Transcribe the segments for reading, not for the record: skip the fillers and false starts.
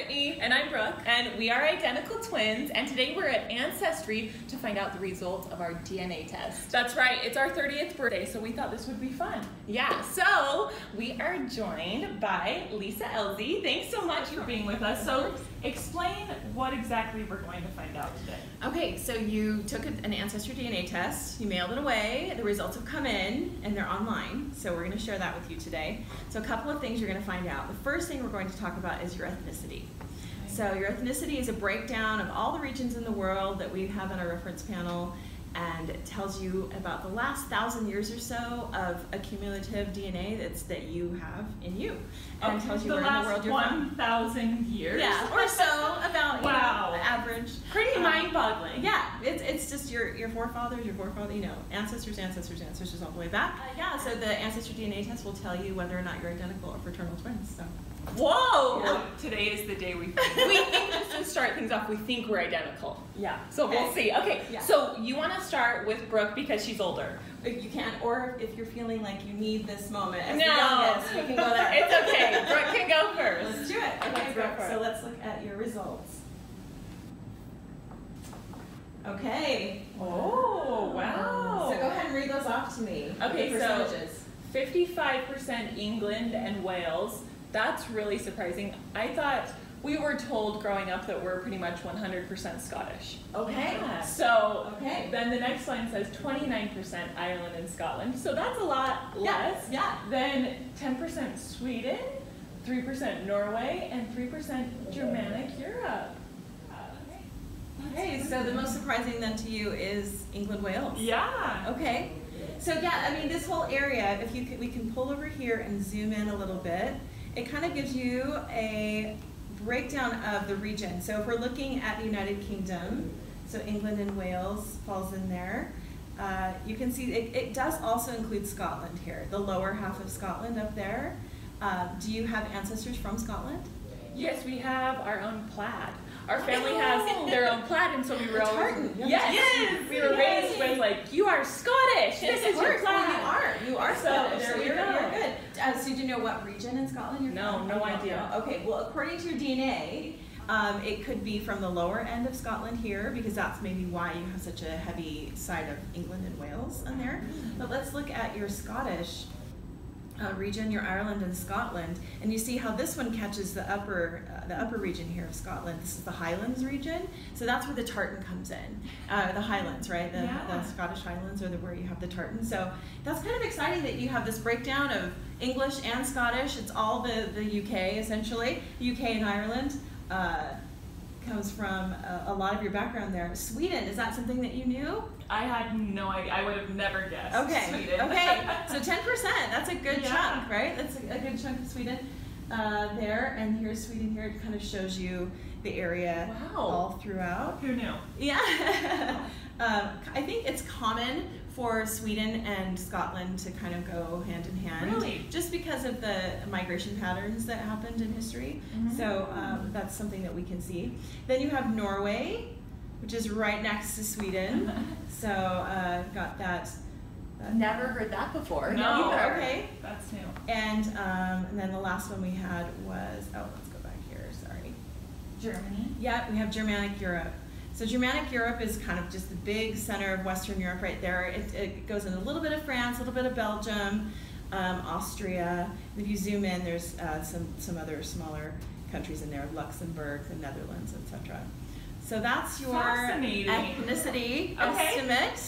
Brittany. And I'm Brooke. And we are identical twins, and today we're at Ancestry to find out the results of our DNA test. That's right, it's our 30th birthday, so we thought this would be fun. Yeah, so we are joined by Lisa Elsie. Thanks so much for being with us. So explain what exactly we're going to find out today. Okay, so you took an AncestryDNA test, you mailed it away, the results have come in, and they're online, so we're going to share that with you today. So a couple of things you're going to find out. The first thing we're going to talk about is your ethnicity. So your ethnicity is a breakdown of all the regions in the world that we have on our reference panel, and it tells you about the last 1,000 years or so of accumulative DNA that you have in you. And it tells you where in the world you're from. 1,000 years? Yeah, or so, about wow. You know, average. Pretty mind-boggling. Yeah, it's just your forefathers, you know, ancestors all the way back. Yeah, so the AncestryDNA test will tell you whether or not you're identical or fraternal twins. So. Whoa! Yeah. Today is the day we think just to start things off, we think we're identical. Yeah. So we'll see. Okay, yeah. So you want to start with Brooke because she's older. You can, or if you're feeling like you need this moment as no. the youngest, we can go there. It's okay. Brooke can go first. Let's do it. Okay, let's Brooke. So let's look at your results. Okay. Oh, wow. So go ahead and read those off to me. Okay, the so percentages. 55% England and Wales. That's really surprising. I thought we were told growing up that we're pretty much 100% Scottish. Okay. So okay. Then the next line says 29% Ireland and Scotland. So that's a lot less. Yeah. Then 10% Sweden, 3% Norway, and 3% Germanic Europe. Okay, so the most surprising then to you is England, Wales. Yeah. Okay. So yeah, I mean this whole area, if you could, we can pull over here and zoom in a little bit. It kind of gives you a breakdown of the region. So if we're looking at the United Kingdom, so England and Wales falls in there. You can see it does also include Scotland here, the lower half of Scotland up there. Do you have ancestors from Scotland? Yes, we have our own plaid. Our family has their own plaid, and so we were always, yes, we were raised with like, you are Scottish. This is your plaid. You are So Scottish. there we you're go. good. So do you know what region in Scotland you're from? No idea. Okay, well according to your DNA, it could be from the lower end of Scotland here, because that's maybe why you have such a heavy side of England and Wales in there. But let's look at your Scottish region, your Ireland and Scotland, and you see how this one catches the upper region here of Scotland. This is the Highlands region, so that's where the tartan comes in. The Highlands, right? The Scottish Highlands are where you have the tartan. So that's kind of exciting that you have this breakdown of English and Scottish. It's all the UK essentially. UK and Ireland comes from a lot of your background there. Sweden, is that something that you knew? I had no idea. I would have never guessed. Okay. Sweden. Okay. So 10%. That's a good chunk, right? That's a good chunk of Sweden there. And here's Sweden here. It kind of shows you the area all throughout. Who knew? Yeah. I think it's common for Sweden and Scotland to kind of go hand in hand. Really? Just because of the migration patterns that happened in history. Mm-hmm. So that's something that we can see. Then you have Norway, which is right next to Sweden. So got that. Never heard that before. No. Either. Okay. That's new. And then the last one we had was, let's go back here, sorry. Germany. Yeah, we have Germanic Europe. So Germanic Europe is kind of just the big center of Western Europe right there. It goes in a little bit of France, a little bit of Belgium, Austria. And if you zoom in, there's some other smaller countries in there, Luxembourg, the Netherlands, etc. So that's your ethnicity estimate.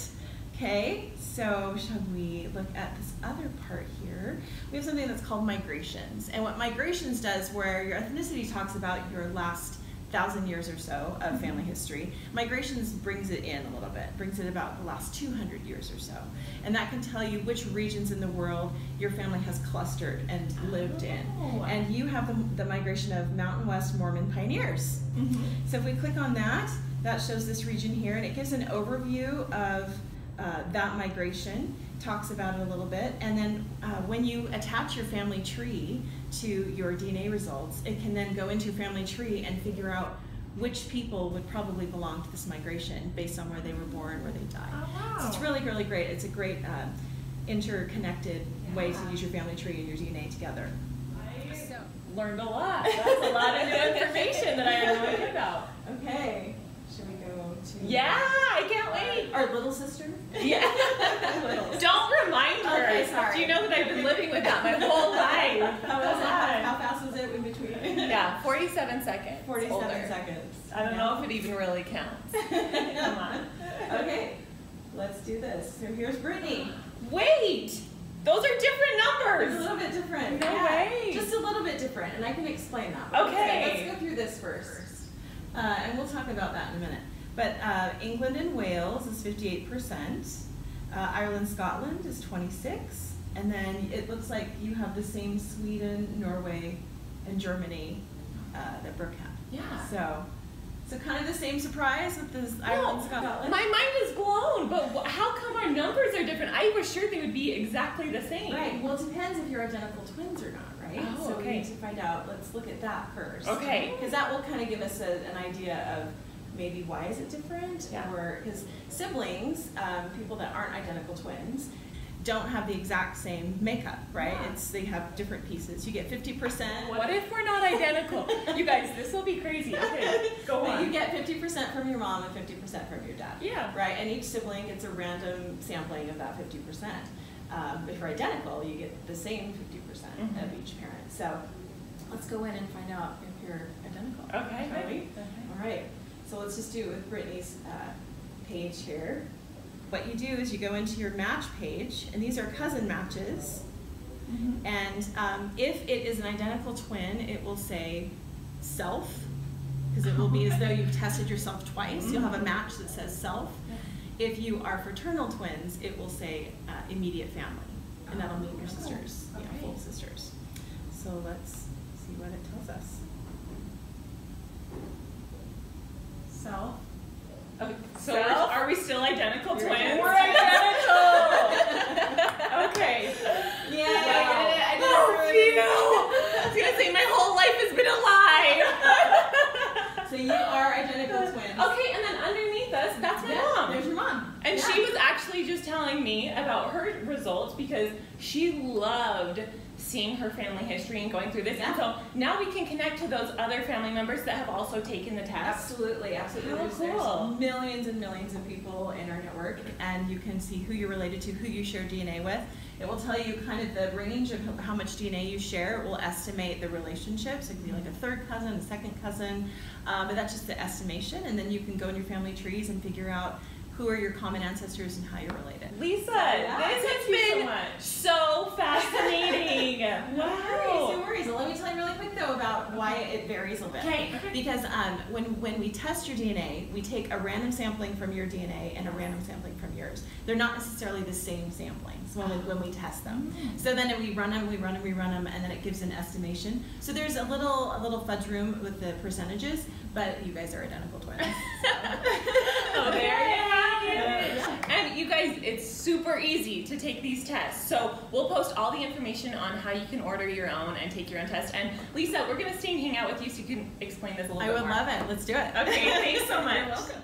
Okay, so shall we look at this other part here? We have something that's called migrations. And what migrations does, where your ethnicity talks about your last 1,000 years or so of family history, migrations brings it in a little bit, brings it about the last 200 years or so. And that can tell you which regions in the world your family has clustered and lived in. And you have the migration of Mountain West Mormon pioneers. Mm-hmm. So if we click on that, that shows this region here, and it gives an overview of that migration, talks about it a little bit, and then when you attach your family tree to your DNA results, it can then go into your family tree and figure out which people would probably belong to this migration based on where they were born, where they died. Oh, wow. So it's really, really great. It's a great interconnected way to use your family tree and your DNA together. Learned a lot. That's a lot of new information. my whole life. How was that? How fast was it in between? Yeah, 47 seconds. 47 seconds. I don't know if it even really counts. Come on. Okay, let's do this. So here's Brittany. Wait! Those are different numbers! It's a little bit different. No way! Just a little bit different, and I can explain that. Okay. Let's go through this first. And we'll talk about that in a minute. But England and Wales is 58%. Ireland, Scotland is 26. And then it looks like you have the same Sweden, Norway, and Germany that Brooke had. Yeah. So kind of the same surprise with this Ireland, Scotland. My mind is blown, but how come our numbers are different? I was sure they would be exactly the same. Right, well it depends if you're identical twins or not, right? Oh, so okay. we need to find out, let's look at that first. Okay. Because that will kind of give us an idea of maybe why is it different? Yeah. Or because siblings, people that aren't identical twins, don't have the exact same makeup, right? Yeah. They have different pieces. You get 50%. What if we're not identical? You guys, this will be crazy. Okay, go But on. you get 50% from your mom and 50% from your dad. Yeah. Right, and each sibling gets a random sampling of that 50%. If you're identical, you get the same 50% of each parent. So let's go in and find out if you're identical. Okay. Shall we? Okay. All right, so let's just do it with Brittany's page here. What you do is you go into your match page, and these are cousin matches. And if it is an identical twin, it will say self, because it will be as though you've tested yourself twice. You'll have a match that says self. If you are fraternal twins, it will say immediate family, and that'll mean your sisters, full sisters. So let's see what it tells us. Self. Okay, so Self? are we still identical You're twins? identical. We're identical! Okay. Yeah, Wow. I did it. Oh, phew. I was gonna say my whole life has been a lie. So you are identical twins. Okay, and then underneath us, that's my mom. There's your mom. And she was actually just telling me about her results because she loved seeing her family history and going through this. And so now we can connect to those other family members that have also taken the test. Absolutely, absolutely. How cool. There's millions and millions of people in our network, and you can see who you're related to, who you share DNA with. It will tell you kind of the range of how much DNA you share. It will estimate the relationships. It could be like a third cousin, a second cousin, but that's just the estimation. And then you can go in your family trees and figure out who are your common ancestors and how you're related. Lisa, Yeah, this has thank you been so fascinating. Wow. No worries. Well, let me tell you really quick though about why it varies a bit. Okay. Because when we test your DNA, we take a random sampling from your DNA and a random sampling from yours. They're not necessarily the same samplings when we test them. So then we run them, and then it gives an estimation. So there's a little fudge room with the percentages, but you guys are identical twins. Oh, there you have it. And you guys, it's super easy to take these tests. So we'll post all the information on how you can order your own and take your own test. And Lisa, we're going to stay and hang out with you so you can explain this a little bit more. I would love it. Let's do it. Okay, thanks so much. You're welcome.